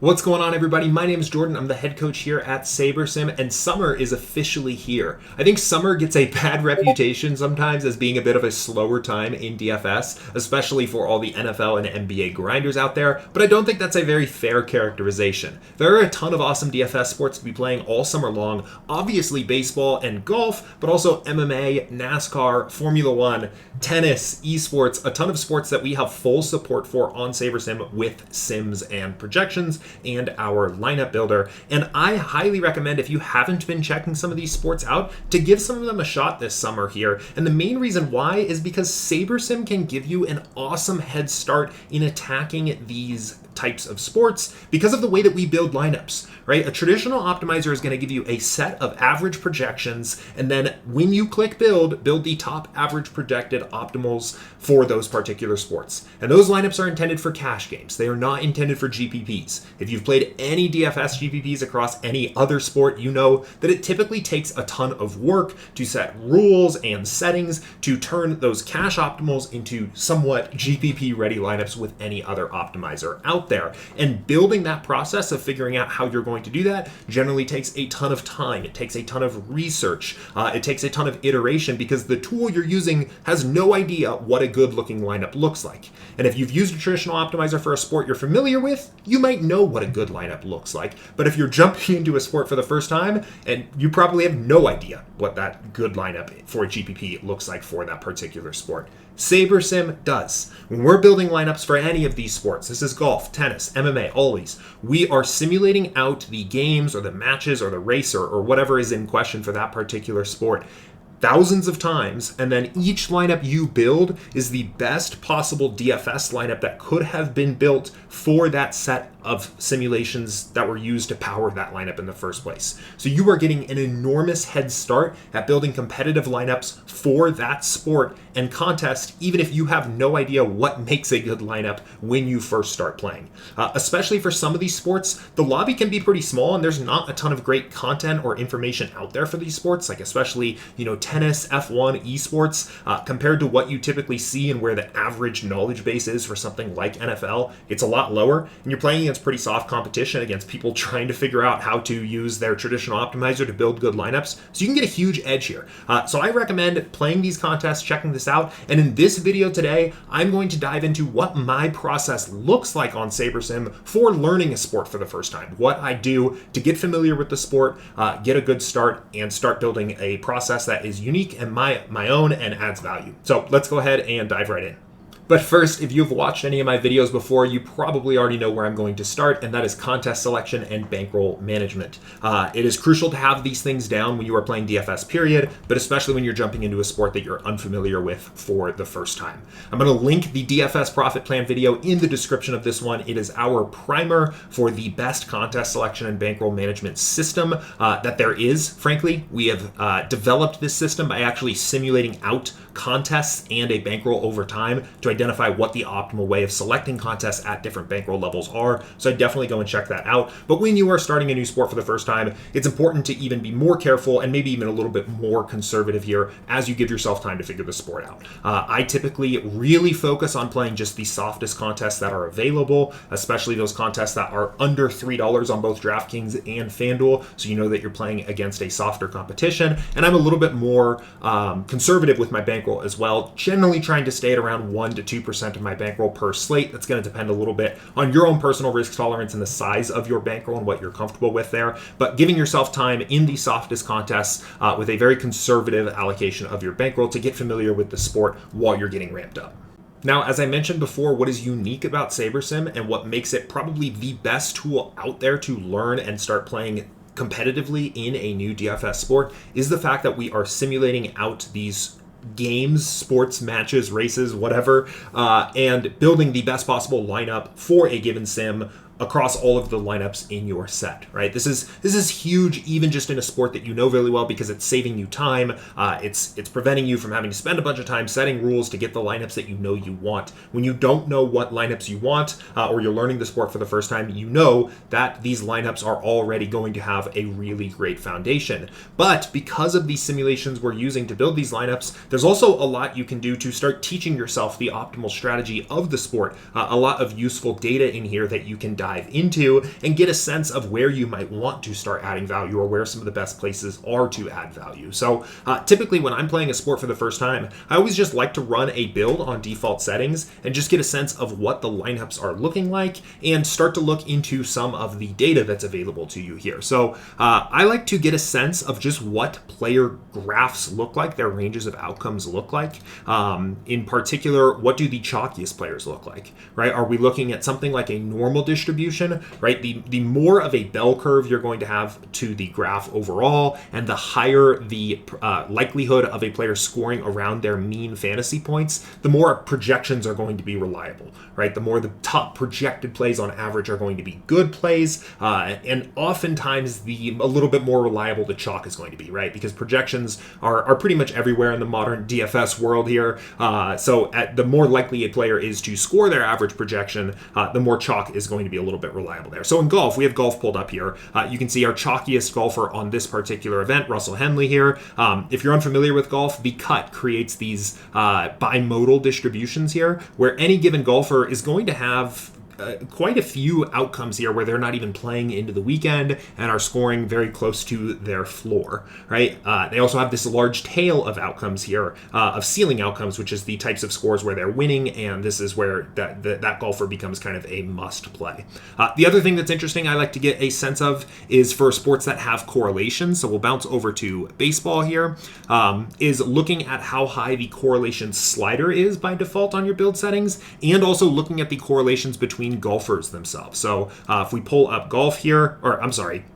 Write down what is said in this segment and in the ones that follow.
What's going on, everybody? My name is Jordan. I'm the head coach here at SaberSim, and summer is officially here. I think summer gets a bad reputation sometimes as being a bit of a slower time in DFS, especially for all the NFL and NBA grinders out there, but I don't think that's a very fair characterization. There are a ton of awesome DFS sports to be playing all summer long, obviously baseball and golf, but also MMA, NASCAR, Formula One, tennis, esports, a ton of sports that we have full support for on SaberSim with sims and projections and our lineup builder. And I highly recommend, if you haven't been checking some of these sports out, to give some of them a shot this summer here. And the main reason why is because SaberSim can give you an awesome head start in attacking these types of sports because of the way that we build lineups, right? A traditional optimizer is going to give you a set of average projections, and then when you click build the top average projected optimals for those particular sports. And those lineups are intended for cash games. They are not intended for GPPs. If you've played any DFS GPPs across any other sport, you know that it typically takes a ton of work to set rules and settings to turn those cash optimals into somewhat GPP ready lineups with any other optimizer out there. And building that process of figuring out how you're going to do that generally takes a ton of time. It takes a ton of research. It takes a ton of iteration because the tool you're using has no idea what a good looking lineup looks like. And if you've used a traditional optimizer for a sport you're familiar with, you might know what a good lineup looks like. But if you're jumping into a sport for the first time, and you probably have no idea what that good lineup for a GPP looks like for that particular sport. SaberSim does. When we're building lineups for any of these sports, this is golf, tennis, MMA, all these, we are simulating out the games or the matches or the race or whatever is in question for that particular sport thousands of times, and then each lineup you build is the best possible DFS lineup that could have been built for that set of simulations that were used to power that lineup in the first place. So you are getting an enormous head start at building competitive lineups for that sport and contest, even if you have no idea what makes a good lineup when you first start playing. Especially for some of these sports, the lobby can be pretty small and there's not a ton of great content or information out there for these sports, like especially, tennis, F1, esports, compared to what you typically see and where the average knowledge base is for something like NFL. It's a lot lower, and you're playing against pretty soft competition against people trying to figure out how to use their traditional optimizer to build good lineups. So you can get a huge edge here. So I recommend playing these contests, checking this out. And in this video today, I'm going to dive into what my process looks like on SaberSim for learning a sport for the first time. What I do to get familiar with the sport, get a good start, and start building a process that is unique and my own and adds value. So let's go ahead and dive right in. But first, if you've watched any of my videos before, you probably already know where I'm going to start, and that is contest selection and bankroll management. It is crucial to have these things down when you are playing DFS, period, but especially when you're jumping into a sport that you're unfamiliar with for the first time. I'm going to link the DFS profit plan video in the description of this one. It is our primer for the best contest selection and bankroll management system that there is. Frankly, we have developed this system by actually simulating out contests and a bankroll over time to identify what the optimal way of selecting contests at different bankroll levels are. So I definitely go and check that out. But when you are starting a new sport for the first time, it's important to even be more careful and maybe even a little bit more conservative here as you give yourself time to figure the sport out. I typically really focus on playing just the softest contests that are available, especially those contests that are under $3 on both DraftKings and FanDuel, so you know that you're playing against a softer competition. And I'm a little bit more conservative with my bankroll as well, generally trying to stay at around 1 to 2% of my bankroll per slate. That's going to depend a little bit on your own personal risk tolerance and the size of your bankroll and what you're comfortable with there. But giving yourself time in the softest contests with a very conservative allocation of your bankroll to get familiar with the sport while you're getting ramped up. Now, as I mentioned before, what is unique about SaberSim and what makes it probably the best tool out there to learn and start playing competitively in a new DFS sport is the fact that we are simulating out these games, sports, matches, races, whatever, and building the best possible lineup for a given sim across all of the lineups in your set, right? This is huge, even just in a sport that you know really well, because it's saving you time. It's preventing you from having to spend a bunch of time setting rules to get the lineups that you know you want. When you don't know what lineups you want, or you're learning the sport for the first time, you know that these lineups are already going to have a really great foundation. But because of these simulations we're using to build these lineups, there's also a lot you can do to start teaching yourself the optimal strategy of the sport. A lot of useful data in here that you can dive into and get a sense of where you might want to start adding value or where some of the best places are to add value. So typically when I'm playing a sport for the first time, I always just like to run a build on default settings and just get a sense of what the lineups are looking like and start to look into some of the data that's available to you here. So I like to get a sense of just what player graphs look like, their ranges of outcomes look like. In particular, what do the chalkiest players look like, right? Are we looking at something like a normal distribution, right? The more of a bell curve you're going to have to the graph overall, and the higher the likelihood of a player scoring around their mean fantasy points, the more projections are going to be reliable, right? The more the top projected plays on average are going to be good plays, and oftentimes a little bit more reliable the chalk is going to be, right? Because projections are pretty much everywhere in the modern DFS world here. So the more likely a player is to score their average projection, the more chalk is going to be a little bit reliable there. So in golf, we have golf pulled up here. You can see our chalkiest golfer on this particular event, Russell Henley here. If you're unfamiliar with golf, the cut creates these bimodal distributions here, where any given golfer is going to have quite a few outcomes here where they're not even playing into the weekend and are scoring very close to their floor, right? They also have this large tail of outcomes here, of ceiling outcomes, which is the types of scores where they're winning, and this is where that golfer becomes kind of a must play. The other thing that's interesting I like to get a sense of is for sports that have correlations, so we'll bounce over to baseball here, is looking at how high the correlation slider is by default on your build settings, and also looking at the correlations between golfers themselves. So if we pull up golf here, or I'm sorry,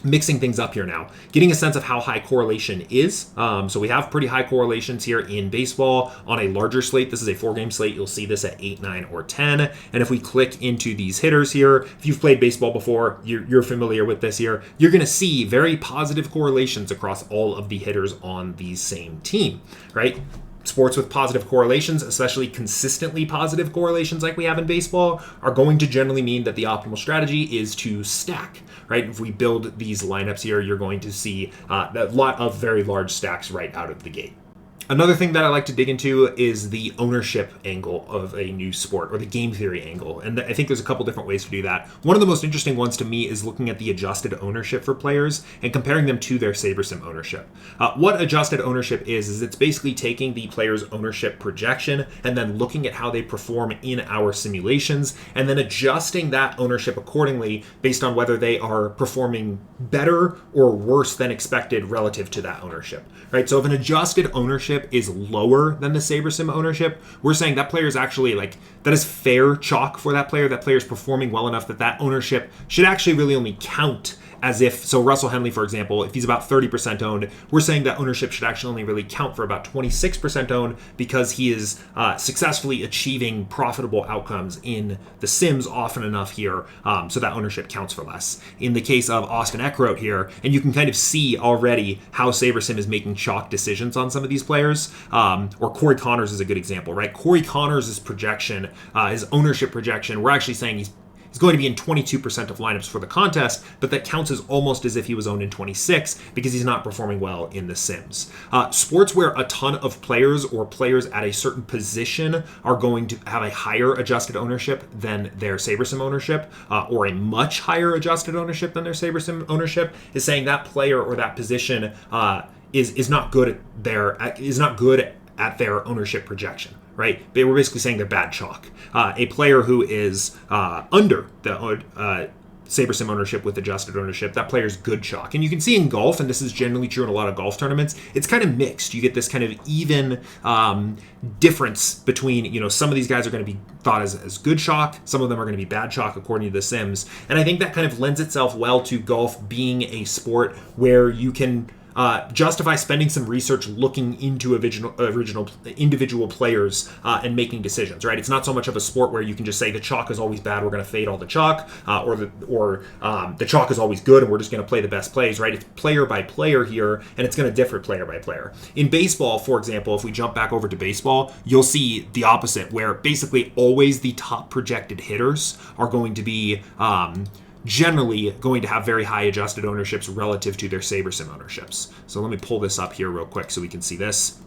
mixing things up here now, getting a sense of how high correlation is. So we have pretty high correlations here in baseball on a larger slate. This is a 4-game slate. You'll see this at 8, 9, or 10. And if we click into these hitters here, if you've played baseball before, you're familiar with this here, you're going to see very positive correlations across all of the hitters on the same team, right? Sports with positive correlations, especially consistently positive correlations like we have in baseball, are going to generally mean that the optimal strategy is to stack, right? If we build these lineups here, you're going to see a lot of very large stacks right out of the gate. Another thing that I like to dig into is the ownership angle of a new sport, or the game theory angle. And I think there's a couple different ways to do that. One of the most interesting ones to me is looking at the adjusted ownership for players and comparing them to their SaberSim ownership. What adjusted ownership is it's basically taking the player's ownership projection and then looking at how they perform in our simulations and then adjusting that ownership accordingly based on whether they are performing better or worse than expected relative to that ownership, right? So if an adjusted ownership is lower than the SaberSim ownership, we're saying that player is actually that is fair chalk for that player. That player is performing well enough that ownership should actually really only count as if, so Russell Henley, for example, if he's about 30% owned, we're saying that ownership should actually only really count for about 26% owned because he is successfully achieving profitable outcomes in the sims often enough here, so that ownership counts for less. In the case of Austin Eckroat here, and you can kind of see already how SaberSim is making chalk decisions on some of these players, or Corey Connors is a good example, right? Corey Connors' projection, his ownership projection, we're actually saying he's going to be in 22% of lineups for the contest, but that counts as almost as if he was owned in 26 because he's not performing well in the sims. Sports where a ton of players or players at a certain position are going to have a higher adjusted ownership than their SaberSim ownership, or a much higher adjusted ownership than their SaberSim ownership, is saying that player or that position is not good at their ownership projection, right? We're basically saying they're bad chalk. A player who is under the SaberSim ownership with adjusted ownership, that player's good chalk. And you can see in golf, and this is generally true in a lot of golf tournaments, it's kind of mixed. You get this kind of even difference between, some of these guys are going to be thought as good chalk, some of them are going to be bad chalk according to the sims. And I think that kind of lends itself well to golf being a sport where you can justify spending some research looking into original individual players and making decisions, right? It's not so much of a sport where you can just say the chalk is always bad, we're going to fade all the chalk, or the chalk is always good and we're just going to play the best plays, right? It's player by player here, and it's going to differ player by player. In baseball, for example, if we jump back over to baseball, you'll see the opposite, where basically always the top projected hitters are going to be generally going to have very high adjusted ownerships relative to their SaberSim ownerships. So let me pull this up here real quick so we can see this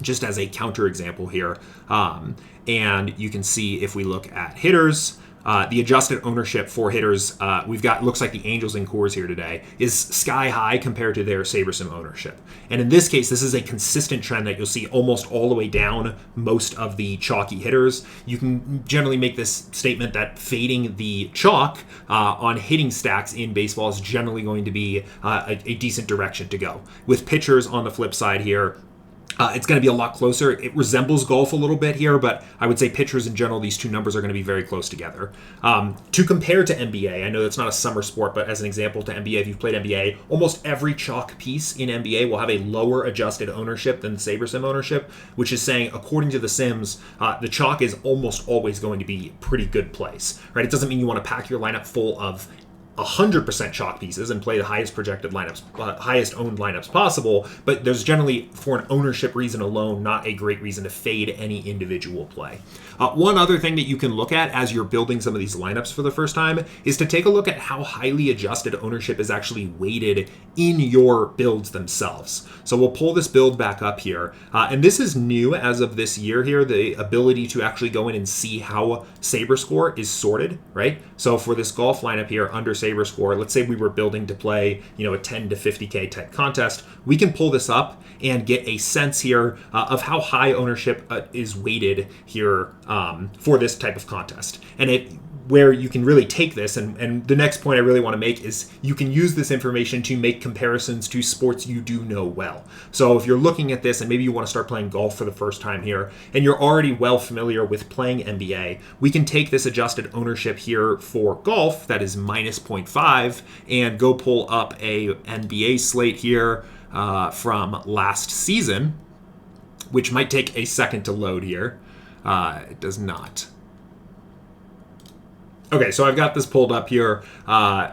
just as a counter example here. And you can see if we look at hitters, the adjusted ownership for hitters, we've got, looks like the Angels and Coors here today, is sky high compared to their SaberSim ownership. And in this case, this is a consistent trend that you'll see almost all the way down most of the chalky hitters. You can generally make this statement that fading the chalk on hitting stacks in baseball is generally going to be a decent direction to go. With pitchers on the flip side here, it's going to be a lot closer. It resembles golf a little bit here, but I would say pitchers in general, these two numbers are going to be very close together. To compare to NBA, I know that's not a summer sport, but as an example to NBA, if you've played NBA, almost every chalk piece in NBA will have a lower adjusted ownership than SaberSim ownership, which is saying, according to the Sims, the chalk is almost always going to be pretty good place, right? It doesn't mean you want to pack your lineup full of 100% chalk pieces and play the highest projected lineups, highest owned lineups possible, but there's generally, for an ownership reason alone, not a great reason to fade any individual play. One other thing that you can look at as you're building some of these lineups for the first time is to take a look at how highly adjusted ownership is actually weighted in your builds themselves. So we'll pull this build back up here, and this is new as of this year here, the ability to actually go in and see how SaberScore is sorted, right? So for this golf lineup here under SaberScore, let's say we were building to play, a 10 to 50K type contest, we can pull this up and get a sense here of how high ownership is weighted here for this type of contest. And where you can really take this, and the next point I really want to make is you can use this information to make comparisons to sports you do know well. So if you're looking at this and maybe you want to start playing golf for the first time here, and you're already well familiar with playing NBA, we can take this adjusted ownership here for golf, that is minus 0.5, and go pull up a NBA slate here from last season, which might take a second to load here. It does not. Okay, so I've got this pulled up here.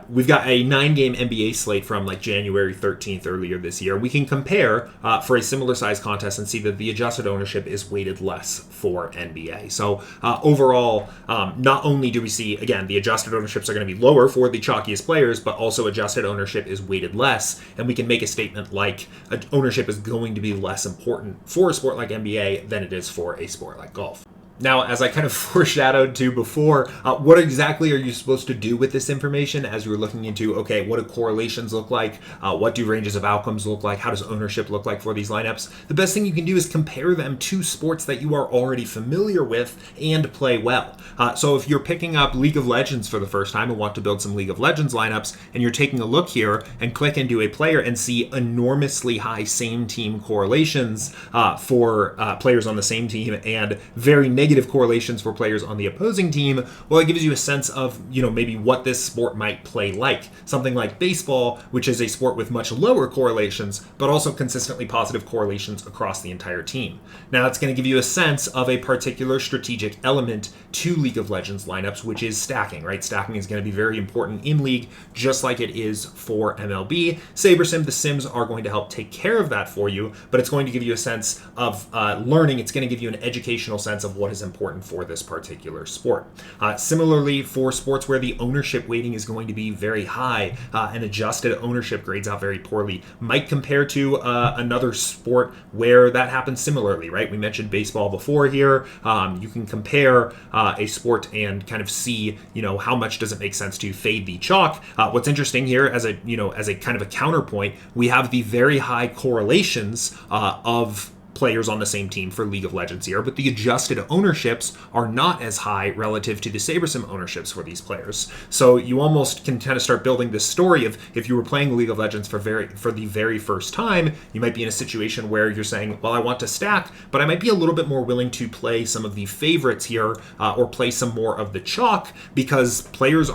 We've got a 9-game NBA slate from like January 13th earlier this year. We can compare for a similar size contest and see that the adjusted ownership is weighted less for NBA. So overall, not only do we see, again, the adjusted ownerships are going to be lower for the chalkiest players, but also adjusted ownership is weighted less. And we can make a statement like ownership is going to be less important for a sport like NBA than it is for a sport like golf. Now, as I kind of foreshadowed to before, what exactly are you supposed to do with this information as you're looking into, okay, what do correlations look like? What do ranges of outcomes look like? How does ownership look like for these lineups? The best thing you can do is compare them to sports that you are already familiar with and play well. So if you're picking up League of Legends for the first time and want to build some League of Legends lineups, and you're taking a look here and click into a player and see enormously high same team correlations for players on the same team and very negative correlations for players on the opposing team, well, it gives you a sense of, maybe what this sport might play like. Something like baseball, which is a sport with much lower correlations, but also consistently positive correlations across the entire team. Now, that's going to give you a sense of a particular strategic element to League of Legends lineups, which is stacking, right? Stacking is going to be very important in League, just like it is for MLB. SaberSim, the Sims are going to help take care of that for you, but it's going to give you a sense of learning. It's going to give you an educational sense of what is important for this particular sport. Similarly, for sports where the ownership weighting is going to be very high and adjusted ownership grades out very poorly, might compare to another sport where that happens similarly, right? We mentioned baseball before here. You can compare a sport and kind of see, how much does it make sense to fade the chalk. What's interesting here, as a kind of a counterpoint, we have the very high correlations of players on the same team for League of Legends here, but the adjusted ownerships are not as high relative to the SaberSim ownerships for these players. So you almost can kind of start building this story of, if you were playing League of Legends for the very first time, you might be in a situation where you're saying, well, I want to stack, but I might be a little bit more willing to play some of the favorites here or play some more of the chalk, because players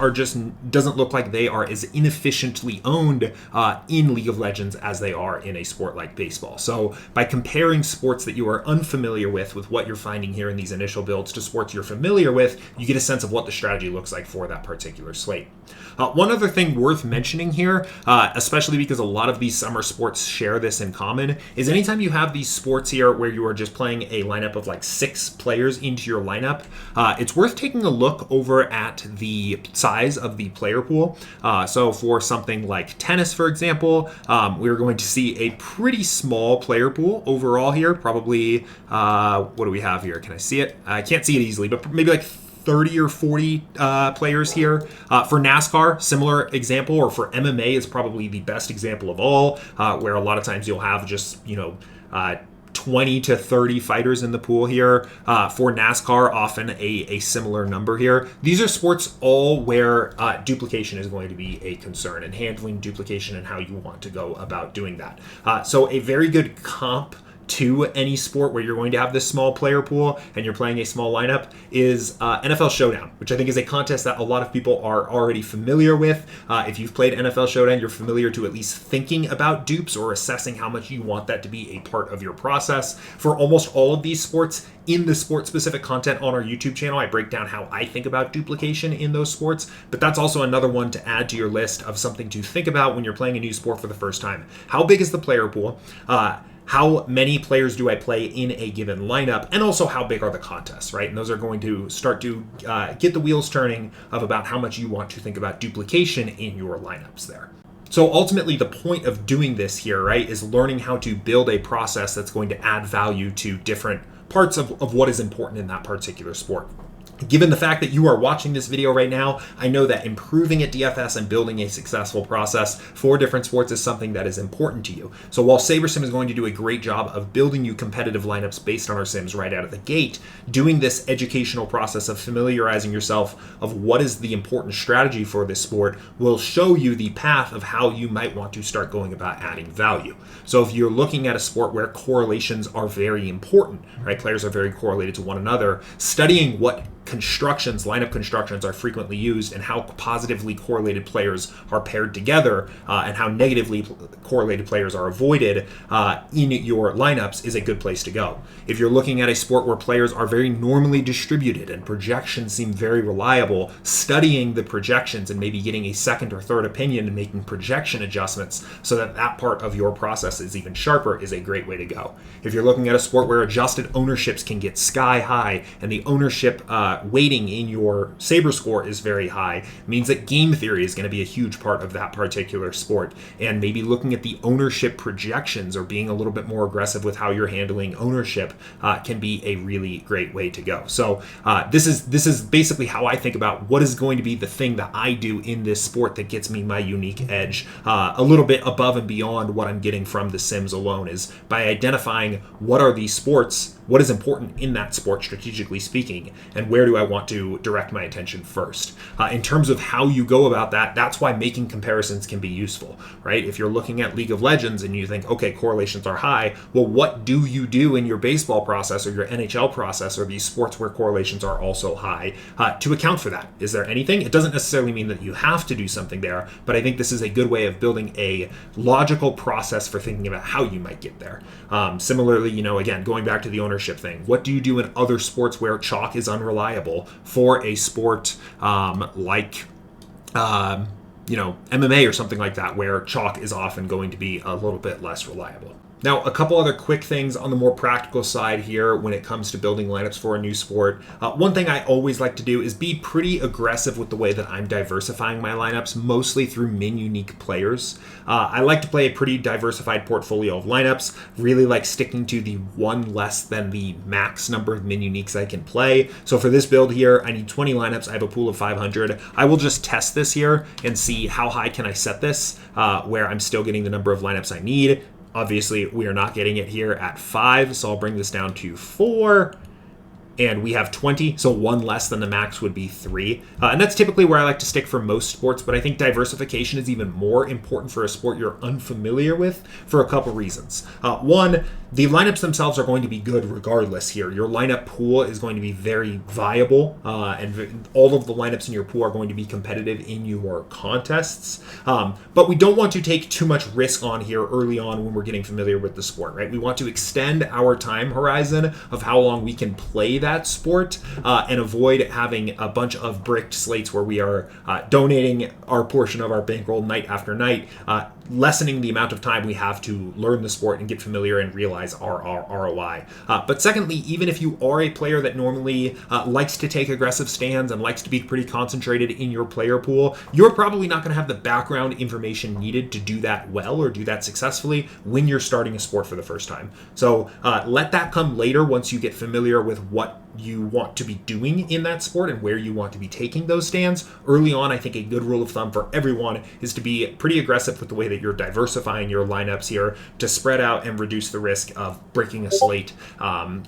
doesn't look like they are as inefficiently owned in League of Legends as they are in a sport like baseball. So by comparing sports that you are unfamiliar with what you're finding here in these initial builds to sports you're familiar with, you get a sense of what the strategy looks like for that particular slate. One other thing worth mentioning here, especially because a lot of these summer sports share this in common, is anytime you have these sports here where you are just playing a lineup of like 6 players into your lineup, it's worth taking a look over at the size of the player pool. So for something like tennis, for example, we're going to see a pretty small player pool overall here, probably, what do we have here? Can I see it? I can't see it easily, but maybe like 30 or 40 players here. For NASCAR, similar example, or for MMA is probably the best example of all, where a lot of times you'll have just, 20 to 30 fighters in the pool here. For NASCAR, often a similar number here. These are sports all where duplication is going to be a concern, and handling duplication and how you want to go about doing that. So a very good comp to any sport where you're going to have this small player pool and you're playing a small lineup is NFL Showdown, which I think is a contest that a lot of people are already familiar with. If you've played NFL Showdown, you're familiar to at least thinking about dupes or assessing how much you want that to be a part of your process. For almost all of these sports, in the sport-specific content on our YouTube channel, I break down how I think about duplication in those sports, but that's also another one to add to your list of something to think about when you're playing a new sport for the first time. How big is the player pool? How many players do I play in a given lineup? And also how big are the contests, right? And those are going to start to get the wheels turning of about how much you want to think about duplication in your lineups there. So ultimately, the point of doing this here, right, is learning how to build a process that's going to add value to different parts of what is important in that particular sport. Given the fact that you are watching this video right now, I know that improving at DFS and building a successful process for different sports is something that is important to you. So while SaberSim is going to do a great job of building you competitive lineups based on our sims right out of the gate, doing this educational process of familiarizing yourself of what is the important strategy for this sport will show you the path of how you might want to start going about adding value. So if you're looking at a sport where correlations are very important, right? Players are very correlated to one another, studying what lineup constructions are frequently used and how positively correlated players are paired together and how negatively correlated players are avoided in your lineups is a good place to go. If you're looking at a sport where players are very normally distributed and projections seem very reliable, studying the projections and maybe getting a second or third opinion and making projection adjustments so that that part of your process is even sharper is a great way to go. If you're looking at a sport where adjusted ownerships can get sky high and the ownership weighting in your Saber score is very high, means that game theory is going to be a huge part of that particular sport. And maybe looking at the ownership projections or being a little bit more aggressive with how you're handling ownership can be a really great way to go. So this is basically how I think about what is going to be the thing that I do in this sport that gets me my unique edge a little bit above and beyond what I'm getting from the Sims alone, is by identifying what are these sports, what is important in that sport strategically speaking, and where do I want to direct my attention first. In terms of how you go about that, that's why making comparisons can be useful, right? If you're looking at League of Legends and you think, okay, correlations are high, well, what do you do in your baseball process or your NHL process or these sports where correlations are also high to account for that? Is there anything? It doesn't necessarily mean that you have to do something there, but I think this is a good way of building a logical process for thinking about how you might get there. Similarly, again, going back to the ownership thing, what do you do in other sports where chalk is unreliable for a sport like MMA or something like that, where chalk is often going to be a little bit less reliable? Now, a couple other quick things on the more practical side here when it comes to building lineups for a new sport. One thing I always like to do is be pretty aggressive with the way that I'm diversifying my lineups, mostly through min-unique players. I like to play a pretty diversified portfolio of lineups, really like sticking to the one less than the max number of min-uniques I can play. So for this build here, I need 20 lineups. I have a pool of 500. I will just test this here and see how high can I set this, where I'm still getting the number of lineups I need. Obviously, we are not getting it here at 5, so I'll bring this down to 4. And we have 20, so one less than the max would be 3. And that's typically where I like to stick for most sports, but I think diversification is even more important for a sport you're unfamiliar with for a couple reasons. One, the lineups themselves are going to be good regardless here. Your lineup pool is going to be very viable, and all of the lineups in your pool are going to be competitive in your contests. But we don't want to take too much risk on here early on when we're getting familiar with the sport, right? We want to extend our time horizon of how long we can play that sport and avoid having a bunch of bricked slates where we are donating our portion of our bankroll night after night, lessening the amount of time we have to learn the sport and get familiar and realize our ROI. But secondly, even if you are a player that normally likes to take aggressive stands and likes to be pretty concentrated in your player pool, you're probably not going to have the background information needed to do that well or do that successfully when you're starting a sport for the first time. So let that come later once you get familiar with what you want to be doing in that sport and where you want to be taking those stands. Early on, I think a good rule of thumb for everyone is to be pretty aggressive with the way that you're diversifying your lineups here to spread out and reduce the risk of breaking a slate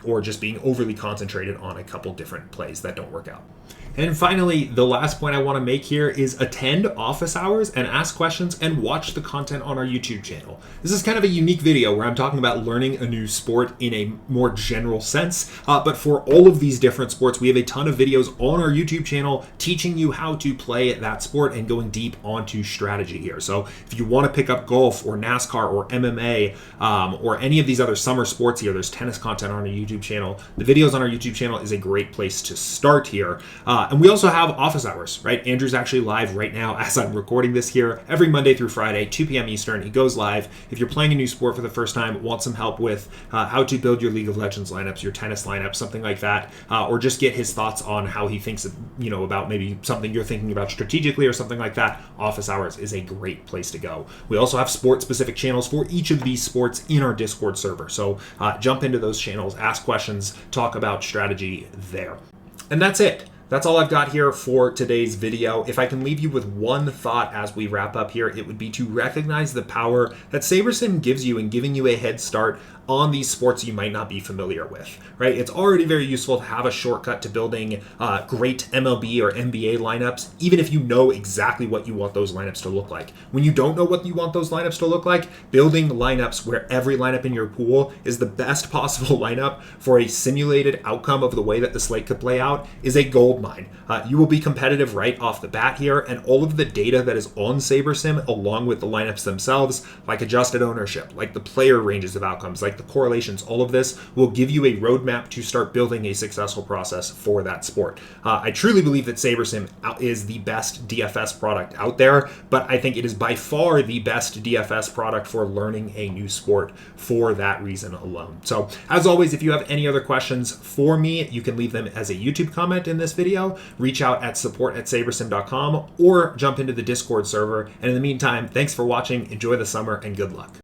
or just being overly concentrated on a couple different plays that don't work out. And finally, the last point I want to make here is attend office hours and ask questions and watch the content on our YouTube channel. This is kind of a unique video where I'm talking about learning a new sport in a more general sense, but for all of these different sports, we have a ton of videos on our YouTube channel teaching you how to play that sport and going deep onto strategy here. So if you want to pick up golf or NASCAR or MMA or any of these other summer sports here, there's tennis content on our YouTube channel. The videos on our YouTube channel is a great place to start here. And we also have office hours, right? Andrew's actually live right now as I'm recording this here every Monday through Friday, 2 p.m. Eastern. He goes live. If you're playing a new sport for the first time, want some help with how to build your League of Legends lineups, your tennis lineups, something like that, or just get his thoughts on how he thinks, about maybe something you're thinking about strategically or something like that, office hours is a great place to go. We also have sport-specific channels for each of these sports in our Discord server. So jump into those channels, ask questions, talk about strategy there. And that's it. That's all I've got here for today's video. If I can leave you with one thought as we wrap up here, it would be to recognize the power that SaberSim gives you in giving you a head start on these sports you might not be familiar with, right? It's already very useful to have a shortcut to building great MLB or NBA lineups, even if you know exactly what you want those lineups to look like. When you don't know what you want those lineups to look like, building lineups where every lineup in your pool is the best possible lineup for a simulated outcome of the way that the slate could play out is a gold mine. You will be competitive right off the bat here, and all of the data that is on SaberSim, along with the lineups themselves, like adjusted ownership, like the player ranges of outcomes, like the correlations, all of this will give you a roadmap to start building a successful process for that sport. I truly believe that SaberSim is the best DFS product out there, but I think it is by far the best DFS product for learning a new sport for that reason alone. So as always, if you have any other questions for me, you can leave them as a YouTube comment in this video, reach out at support@sabersim.com, or jump into the Discord server. And in the meantime, thanks for watching, enjoy the summer, and good luck.